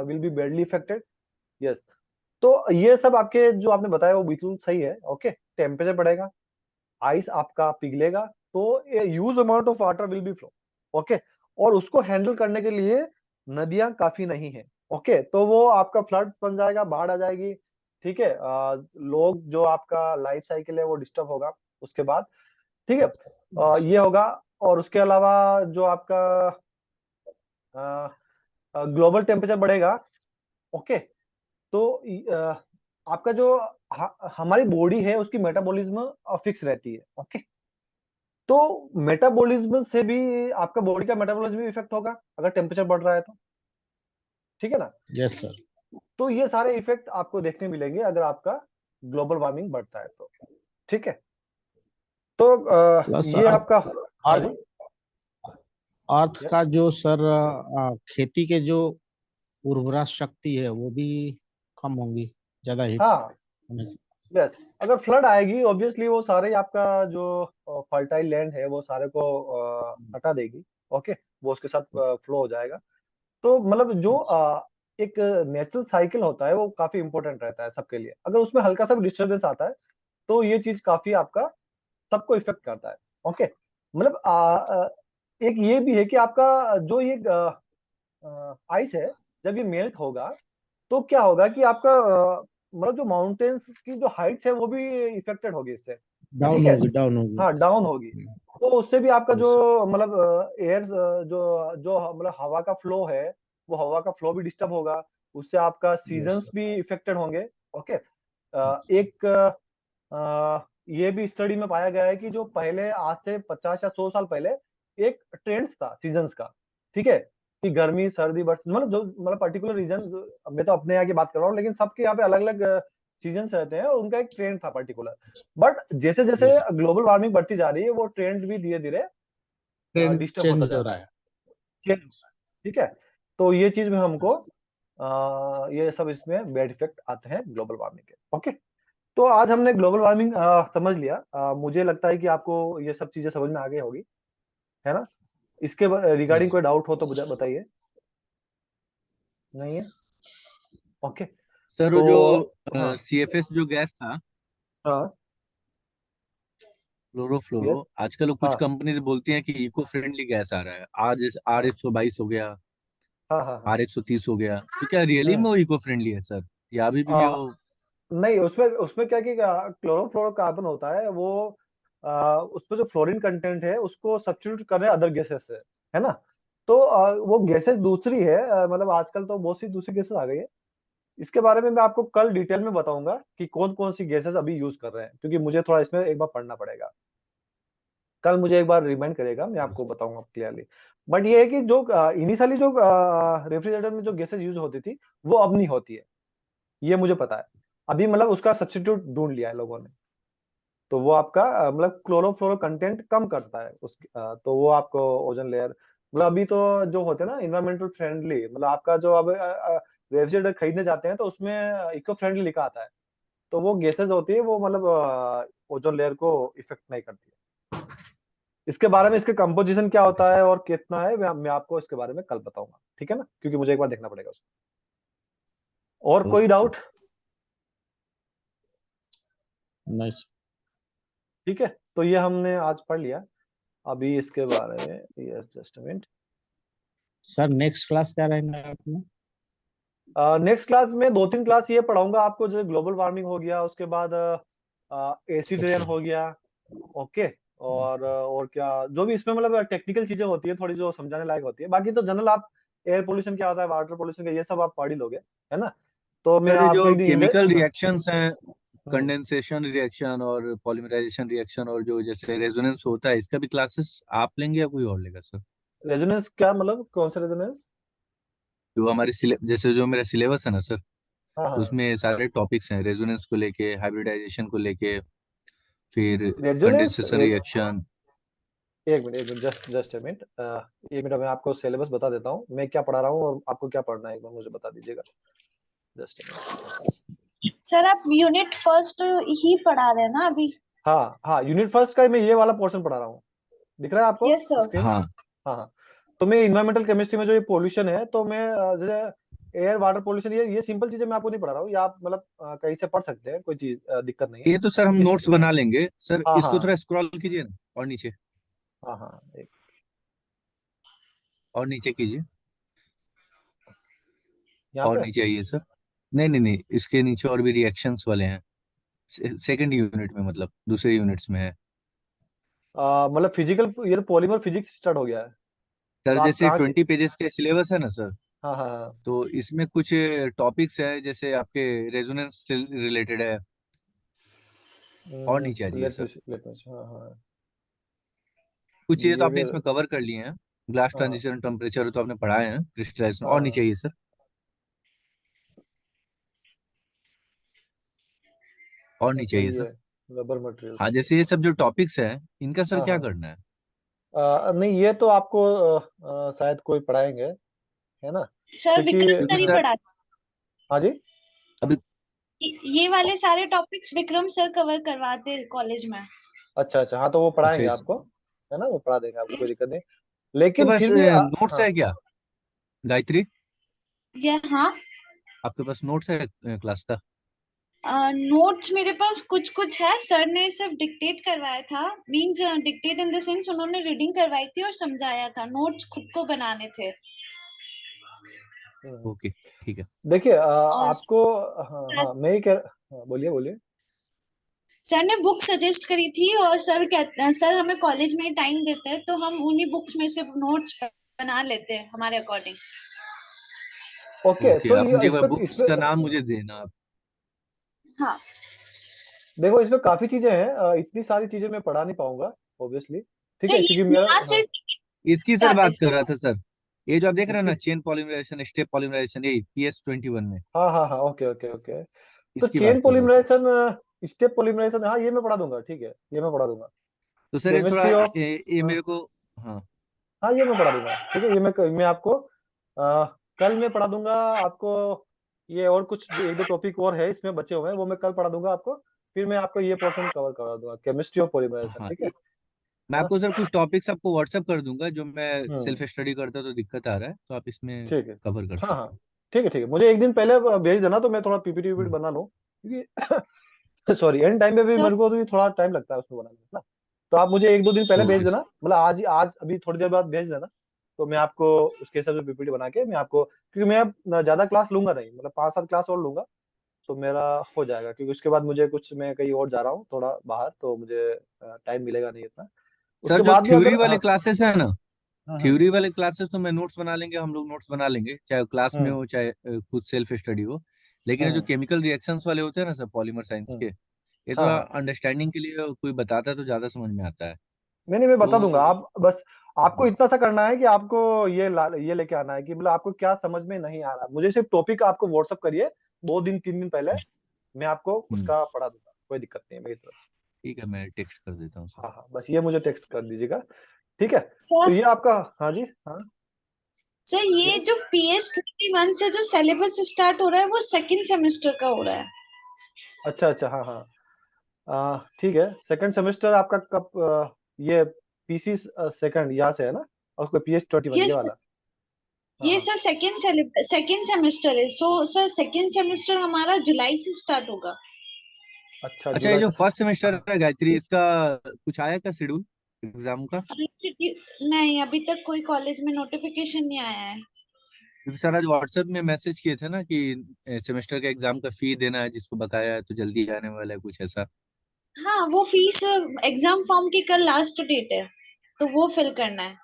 will be badly affected. Yes, तो ये सब आपके जो आपने बताया वो बिल्कुल सही है। ओके, टेम्परेचर बढ़ेगा, आइस आपका पिघलेगा, तो huge amount of water will be flow. Okay, और उसको हैंडल करने के लिए नदियां काफी नहीं है। ओके, तो वो आपका फ्लड बन जाएगा, बाढ़ आ जाएगी। ठीक है, लोग जो आपका लाइफ साइकिल है वो डिस्टर्ब होगा उसके बाद। ठीक है, ये होगा। और उसके अलावा जो आपका ग्लोबल टेम्परेचर बढ़ेगा। ओके, तो आपका जो हमारी बॉडी है उसकी मेटाबॉलिज्म फिक्स रहती है। ओके, तो मेटाबॉलिज्म से भी आपका बॉडी का मेटाबॉलिज्म भी इफेक्ट होगा अगर टेम्परेचर बढ़ रहा है तो। ठीक है ना, यस सर। तो ये सारे इफेक्ट आपको देखने मिलेंगे अगर आपका ग्लोबल वार्मिंग बढ़ता है तो। ठीक है, तो प्लस ये आपका, हाँ जी, अर्थ का जो सर, खेती के जो उर्वरा शक्ति है वो भी कम होंगी, ज्यादा हीट हाँ, होने से। यस, अगर फ्लड आएगी ऑब्वियसली वो सारे आपका जो फर्टाइल लैंड है वो सारे को हटा देगी। ओके, वो उसके साथ फ्लो हो जाएगा। तो मतलब जो एक नेचुरल साइकिल होता है वो काफी इंपॉर्टेंट रहता है सबके लिए। अगर उसमें हल्का सा भी डिस्टर्बेंस आता है तो ये चीज काफी आपका सबको इफेक्ट करता है। ओके, मतलब एक ये भी है कि आपका जो ये आइस है, जब ये मेल्ट होगा तो क्या होगा कि आपका मतलब जो माउंटेन्स की जो हाइट्स है वो भी इफेक्टेड होगी इससे। डाउन ठीक है, होगी, डाउन होगी। हाँ, डाउन होगी। तो उससे भी आपका जो यस मतलब एयर जो जो मतलब हवा का फ्लो है, वो हवा का फ्लो भी डिस्टर्ब होगा। उससे आपका सीजन्स सर, भी इफेक्टेड होंगे। ओके, एक ये भी स्टडी में पाया गया है कि जो पहले आज से 50 या 100 साल पहले एक ट्रेंड था सीजन्स का। ठीक है, कि गर्मी सर्दी बरसात, मतलब जो मतलब पर्टिकुलर रीजन, मैं तो अपने यहाँ की बात कर रहा हूँ, लेकिन सबके यहाँ पे अलग अलग सीजन्स रहते हैं और उनका एक ट्रेंड था पर्टिकुलर। बट जैसे जैसे यस। ग्लोबल वार्मिंग बढ़ती जा रही है वो ट्रेंड भी धीरे धीरे ट्रेंड डिस्टर्ब होता चेंज जा हो रहा रहा है, है। चेंज हो रहा है। ठीक है, तो ये चीज में हमको ये सब इसमें बैड इफेक्ट आते हैं ग्लोबल वार्मिंग के। ओके, तो आज हमने ग्लोबल वार्मिंग समझ लिया। मुझे लगता है कि आपको ये सब चीजें समझ में आ गई होगी, है ना? इसके रिगार्डिंग यस कोई डाउट हो तो मुझे बताइए। नहीं है? ओके, सर वो तो जो हाँ, CFS जो गैस था, हाँ, क्लोरोफ्लोरो, यस, आजकल कुछ हाँ, कंपनीज बोलती हैं कि इको फ्रेंडली गैस आ रहा है, आज R122 हो गया, हाँ, हाँ, हाँ, R130 हो गया, तो क्या रियली में हाँ, वो इको फ्रेंडली है सर, या अभी भी हाँ, वो? नहीं, उसमें उसमें क्या कि क्लोरोफ्लोरोकार्बन होता है वो उसमें जो फ्लोरीन कंटेंट है उसको सब्स्टिट्यूट कर रहे हैं अदर गैसेस से, है ना। तो वो गैसेस दूसरी है, मतलब आजकल तो बहुत सी दूसरी गैसेस आ गई है। इसके बारे में मैं आपको कल डिटेल में बताऊंगा कि कौन कौन सी गैसेस अभी यूज कर रहे हैं, क्योंकि मुझे थोड़ा इसमें एक बार पढ़ना पड़ेगा। कल मुझे एक बार रिमाइंड करेगा, मैं आपको बताऊंगा क्लियरली। बट ये है कि जो इनिशियली जो रेफ्रिजरेटर में जो गैसेस यूज होती थी वो अब नहीं होती है, ये मुझे पता है। अभी मतलब उसका सब्स्टिट्यूट ढूंढ लिया है लोगों ने। तो वो आपका मतलब क्लोरोफ्लोरो कंटेंट कम करता है तो वो आपको ओजोन लेयर, मतलब अभी तो जो होते हैं ना इन्वायरमेंटल फ्रेंडली, मतलब आपका जो अब रेफ्रिजरेटर खरीदने जाते हैं तो उसमें इको फ्रेंडली लिखा आता है। तो वो गैसेस होती है वो मतलब ओजोन लेयर को इफेक्ट नहीं करती है। इसके बारे में, इसके कंपोजिशन क्या ओके होता सर। है और कितना है, मैं आपको इसके बारे में कल बताऊंगा, ठीक है ना, क्योंकि मुझे एक बार देखना पड़ेगा उसको। और कोई ओके डाउट? नहीं ठीक है, तो ये हमने आज पढ़ लिया। अभी इसके बारे में, yes just minute. Sir, next class क्या रहेगा आपने? नेक्स्ट क्लास में 2-3 क्लास ये पढ़ाऊंगा आपको, जैसे ग्लोबल वार्मिंग हो गया, उसके बाद एसिड रेन ओके। हो गया। ओके। और क्या जो भी इसमें मतलब टेक्निकल चीजें होती है थोड़ी, जो समझाने लायक होती है, बाकी तो जनरल आप एयर पोल्यूशन क्या होता है, वाटर पोल्यूशन का, ये सब आप पढ़ ही लोगे, है ना। तो मैं सर ये जो आपको एक दिन केमिकल हाँ। रिएक्शंस हैं, हम्म। कंडेंसेशन रिएक्शन और पॉलीमराइजेशन रिएक्शन और जो जैसे रेजोनेंस होता है, इसका भी क्लासेस आप लेंगे या कोई और लेगा सर? रेजोनेंस क्या मतलब, कौन सा रेजोनेंस? जो हमारे जैसे जो मेरा सिलेबस है ना सर, हाँ हाँ। उसमें सारे टॉपिक्स हैं रेजोनेंस को लेके, हाइब्रिडाइजेशन को लेके, फिर रेजोनेंस कंडेंसेशन रिएक्शन। एक minute, just just a minute, एक मिनट, मैं आपको सिलेबस बता देता हूँ मैं क्या पढ़ा रहा हूँ और आपको क्या पढ़ना है, एक बार मुझे बता दीजिएगा। Just a minute. सर आप यूनिट फर्स्ट ही पढ़ा रहे हैं ना अभी? हाँ हाँ, यूनिट फर्स्ट का मैं ये वाला पोर्शन पढ़ा रहा हूँ, दिख रहा है आपको यस सर। स्क्रीन? हाँ हाँ हाँ। तो मैं इन्वायरमेंटल केमिस्ट्री में जो ये पोल्यूशन है, तो मैं जैसे एयर वाटर पोल्यूशन, ये सिंपल चीजें मैं आपको नहीं पढ़ा रहा हूँ, ये आप मतलब कहीं से पढ़ सकते हैं, कोई चीज दिक्कत नहीं है। ये तो सर हम इस नोट्स बना लेंगे सर, हाँ इसको हाँ थोड़ा स्क्रॉल कीजिए ना और नीचे, हाँ हाँ और नीचे कीजिए, यहाँ और पे नीचे आइए सर। नहीं नहीं नहीं, इसके नीचे और भी रिएक्शंस वाले हैं, सेकंड यूनिट में, मतलब दूसरे यूनिट्स में है। मतलब फिजिकल, ये तो पॉलीमर फिजिक्स स्टार्ट हो गया है। सर तो आप जैसे कहाँ के? 20 पेजेस के सिलेबस है ना सर, हाँ हाँ हाँ। तो इसमें कुछ टॉपिक्स है जैसे आपके रेजोनेंस से रिलेटेड है। और नीचे आ जाइए सर। लेट मी, हाँ हाँ। कुछ चीजें तो आपने बिहेवियर, इसमें कवर कर लिए हैं, ग्लास हाँ ट्रांजिशन टेम्परेचर तो आपने पढ़ाए हैं, क्रिस्टलाइजेशन। और नीचे हाँ। आइए सर। और नीचे अच्छा आइए ये सर। रबर मटेरियल्स, हाँ, ओके। जैसे ये सब जो टॉपिक्स हैं, इनका सर हाँ क्या हाँ। करना है? नहीं ये तो आपको शायद कोई पढ़ाएंगे, है ना, सर क्योंकि विक्रम क्योंकि सर ही सर पढ़ा। हाँ जी। अभी, ये वाले सारे टॉपिक्स विक्रम सर कवर करवाते कॉलेज में। अच्छा अच्छा, हाँ तो वो अच्छा पढ़ाएंगे इस आपको, है ना, वो पढ़ा देंगे आपको, कोई Yes, दिक्कत नहीं। आपके लेकिन पास फिर भी नोट्स हाँ। है क्या गायत्री? ये हाँ। आपके पास नोट्स है क्लास का? नोट्स मेरे पास कुछ कुछ है, सर ने सिर्फ डिक्टेट करवाया था, means dictate in the sense उन्होंने रीडिंग करवाई थी और समझाया था, नोट्स खुद को बनाने थे। हम्म। ओके ठीक है। देखिए और आपको, हाँ हाँ मैं ही कह, हाँ बोलिए बोलिए। सर ने बुक सजेस्ट करी थी और सर कहते हैं, सर हमें कॉलेज में टाइम देते हैं तो हम उन्हीं बुक्स में से नोट्स बना लेते हैं हमारे अकॉर्डिंग। ओके, ओके, तो आप मुझे ये इस बुक्स पे का नाम मुझे देना आप। हाँ देखो इसमें काफी चीजें हैं, इतनी सारी चीजें मैं पढ़ा नहीं पाऊंगा ऑब्वियसली, ठीक सर, है, ये क्योंकि मेरा लास्ट हाँ। इसकी सर स्टार्ट है। बात कर रहा था सर, ये जो आप देख रहे हैं इसकी ना, चेन पॉलीमराइजेशन, स्टेप पॉलीमराइजेशन, यही PS21 में, हाँ हाँ हाँ, ओके ओके ओके। तो इसकी चेन बात कर रहा हूँ सर। पॉलीमराइजेशन, स्टेप पॉलीमराइजेशन, हाँ ये मैं पढ़ा दूंगा, ठीक है, ये मैं पढ़ा दूंगा। तो सर ये थोड़ा केमिस्ट्री ऑफ, ये हाँ मेरे को, हाँ हाँ ये मैं पढ़ा दूंगा, ठीक है, ये मैं आपको कल मैं पढ़ा दूंगा आपको। ये और कुछ एक दो टॉपिक और है इसमें बचे हुए हैं, वो मैं कल पढ़ा दूंगा आपको। फिर मैं आपको ये पोर्शन कवर करा दूंगा, केमिस्ट्री ऑफ पॉलीमराइजेशन, हाँ, ठीक है मैं है ना। आपको सर कुछ टॉपिक्स आपको व्हाट्सअप कर दूंगा, जो मैं हम्म। सेल्फ स्टडी करता तो दिक्कत आ रहा है, तो आप इसमें ठीक है। कवर कर हाँ सकते हाँ हैं। ठीक है, मुझे एक दिन पहले भेज देना, तो मैं थोड़ा पीपीटी वीपीटी हम्म, बना लूँ, क्योंकि सॉरी एंड टाइम पे भी सर मेरे को भी थोड़ा टाइम लगता है उसको बनाने में ना। तो आप मुझे 1-2 दिन पहले भेज ओके देना, सर। मतलब आज अभी थोड़ी देर बाद भेज देना। तो मैं आपको उसके हिसाब से पीपीटी बना के मैं आपको, क्योंकि मैं अब ज्यादा क्लास लूंगा नहीं, मतलब 5-7 क्लास और लूंगा। तो मेरा हो जाएगा, क्योंकि उसके बाद मुझे कुछ, मैं कहीं और जा रहा हूँ थोड़ा बाहर, तो मुझे टाइम मिलेगा नहीं इतना। सर उसके जो बाद भी थ्योरी अगर वाले क्लासेस है ना, हाँ, थ्योरी वाले क्लासेस तो मैं नोट्स बना लेंगे, हम लोग नोट्स बना लेंगे, चाहे क्लास में हम्म, हो चाहे खुद सेल्फ स्टडी हो। लेकिन ये जो हम्म, केमिकल रिएक्शंस वाले होते हैं ना सर, पॉलीमर साइंस हम्म, के, ये हाँ, थोड़ा हाँ, अंडरस्टैंडिंग के लिए कोई बताता है तो ज्यादा समझ में आता है। नहीं मैं बता दूंगा। तो आप बस, आपको इतना सा करना है कि आपको ये लेके आना है कि मतलब आपको क्या समझ में नहीं आ रहा। मुझे सिर्फ टॉपिक आपको व्हाट्सअप करिए 2 दिन 3 दिन पहले, मैं आपको हम्म, उसका पढ़ा दूंगा, कोई दिक्कत नहीं है मेरी तरफ से। ठीक है, मैं टेक्स्ट कर देता हूँ सर। हाँ हाँ, बस ये मुझे टेक्स्ट कर दीजिएगा, ठीक है। तो सर ये आपका, हाँ जी, हाँ, सर ये yes? जो PS21 से जो सिलेबस स्टार्ट हो रहा है वो सेकंड सेमेस्टर का हो रहा है। अच्छा अच्छा, हाँ हाँ, ठीक है। सेकंड सेमेस्टर आपका कब, ये पीसी सेकंड यहाँ से है ना, और उसको PS21 ये ये सर वाला। हाँ ये हाँ, सर सेकंड सेमेस्टर है। सो सर सेकंड सेमेस्टर हमारा जुलाई से स्टार्ट होगा। अच्छा, अच्छा, ये जुलाई जो से। फर्स्ट सेमेस्टर हाँ, है गायत्री, इसका कुछ आया क्या शेड्यूल एग्जाम का? नहीं, अभी तक कोई कॉलेज में नोटिफिकेशन नहीं आया है। क्योंकि सर आज व्हाट्सएप में मैसेज किए थे ना कि सेमेस्टर के एग्जाम का फी देना है, जिसको बकाया है, तो जल्दी आने वाला है, कुछ ऐसा। हाँ, वो फीस एग्जाम फॉर्म की कल लास्ट डेट है, तो वो फिल करना है।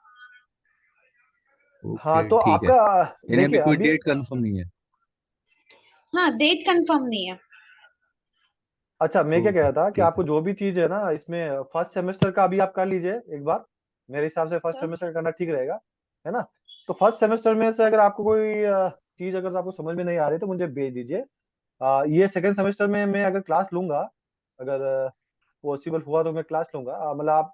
हाँ, ओके तो ठीक है, आपका यानी देखिए अभी कोई अभी, डेट कंफर्म नहीं है। हाँ, डेट कंफर्म नहीं है। अच्छा मैं क्या कह ओके रहा था कि ठीक आपको है। जो भी चीज है ना इसमें, फर्स्ट सेमेस्टर का अभी आप कर लीजिए एक बार। मेरे हिसाब से फर्स्ट सर सेमेस्टर करना ठीक रहेगा, है ना। तो फर्स्ट सेमेस्टर में से अगर आपको कोई चीज अगर आपको समझ में नहीं आ रही तो मुझे भेज दीजिए। ये सेकंड सेमेस्टर में मैं अगर क्लास लूंगा, अगर पॉसिबल हुआ तो मैं क्लास लूंगा। मतलब आप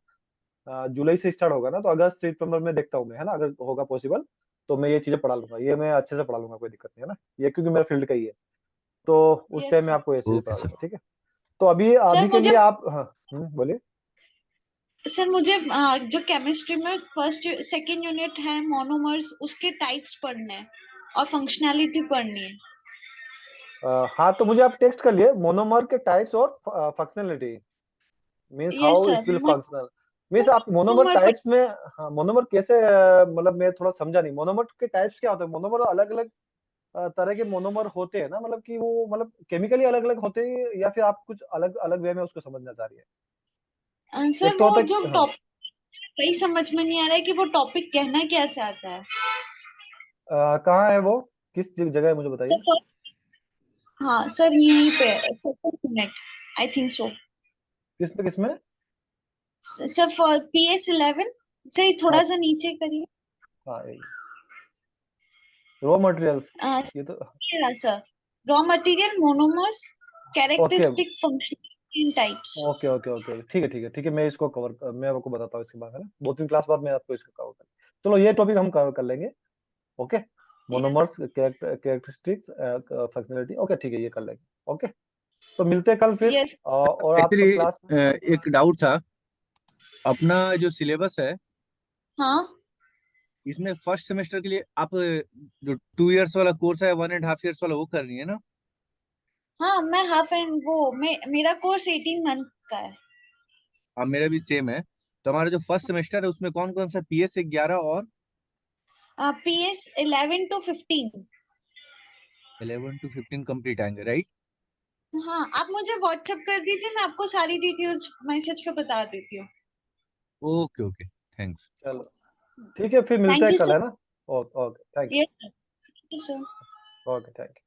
जुलाई से स्टार्ट होगा ना, तो अगस्त सितंबर में देखता हूँ मैं, है ना, अगर होगा पॉसिबल तो मैं ये चीजें पढ़ा लूंगा, ये मैं अच्छे से पढ़ा लूंगा, कोई दिक्कत नहीं है ना, ये क्योंकि मेरा फील्ड का ही है। तो उस यस टाइम में आपको ये चीजें ओके पढ़ा सर। दूंगा, ठीक है। तो अभी सर अभी के मुझे लिए आप, हाँ, बोलिए। सर मुझे जो केमिस्ट्री में फर्स्ट सेकंड यूनिट है मोनोमर्स, उसके टाइप्स पढ़ने हैं और फंक्शनैलिटी पढ़नी है। हाँ, तो मुझे आप टेक्स्ट कर लिए मोनोमर के टाइप्स और functionality, means yes how it sir, will functional, means आप मोनोमर मोनोमर टाइप्स में। हाँ, मोनोमर कैसे, मतलब मैं थोड़ा समझा नहीं, मोनोमर के टाइप्स क्या होते हैं? मोनोमर अलग अलग तरह के मोनोमर होते हैं ना, मतलब कि वो मतलब केमिकली अलग अलग होते हैं, या फिर आप कुछ अलग अलग वे में उसको समझना चाह रही है? सर एक तो वो होता जो है, हाँ, टॉपिक, वही समझ में नहीं आ रहा है कि वो टॉपिक कहना क्या चाहता है। कहाँ है वो, किस जगह है मुझे सर बताइए। फर्स्ट, हाँ सर यहीं पे second unit, I think so. किसमें किसमें? सर फॉर PS11 से थोड़ा हाँ सा नीचे करिए। हाँ, रॉ मटेरियल्स, ये तो, sir raw material monomers okay characteristic function types. Okay okay okay, ठीक है ठीक है ठीक है, मैं इसको कवर, मैं आपको बताता हूँ इसके बाद, है ना, 2 3 क्लास बाद मैं आपको इसको कवर कर, चलो ये टॉपिक हम कवर कर लेंगे, okay. Monomers, characteristics, functionality, okay ठीक है, ये कर लेंगे, ओके। तो मिलते हैं कल फिर, यस। और आप एक्चुअली क्लास, एक डाउट था, अपना जो सिलेबस है, हाँ इसमें फर्स्ट सेमेस्टर के लिए आप जो 2 इयर्स वाला कोर्स है, 1.5 इयर्स वाला, वो कर रही है ना? हाँ, मैं हाफ एंड वो मेरा कोर्स 18 मंथ का है। अब मेरा भी सेम है। तो हमारा जो फर्स्ट सेमेस्टर है उसमें कौन कौन सा PS11 और PS11 to 15। 11 to 15 कंप्लीट आएंगे, राइट? हाँ, आप मुझे व्हाट्सएप कर दीजिए, मैं आपको सारी डिटेल्स मैसेज पे बता देती हूँ। Okay okay, thanks. चलो ठीक है, फिर मिलते थैंक हैं यू कल, सर। है ना। Okay okay, thank yes sir, thank you sir. You, okay, thank you.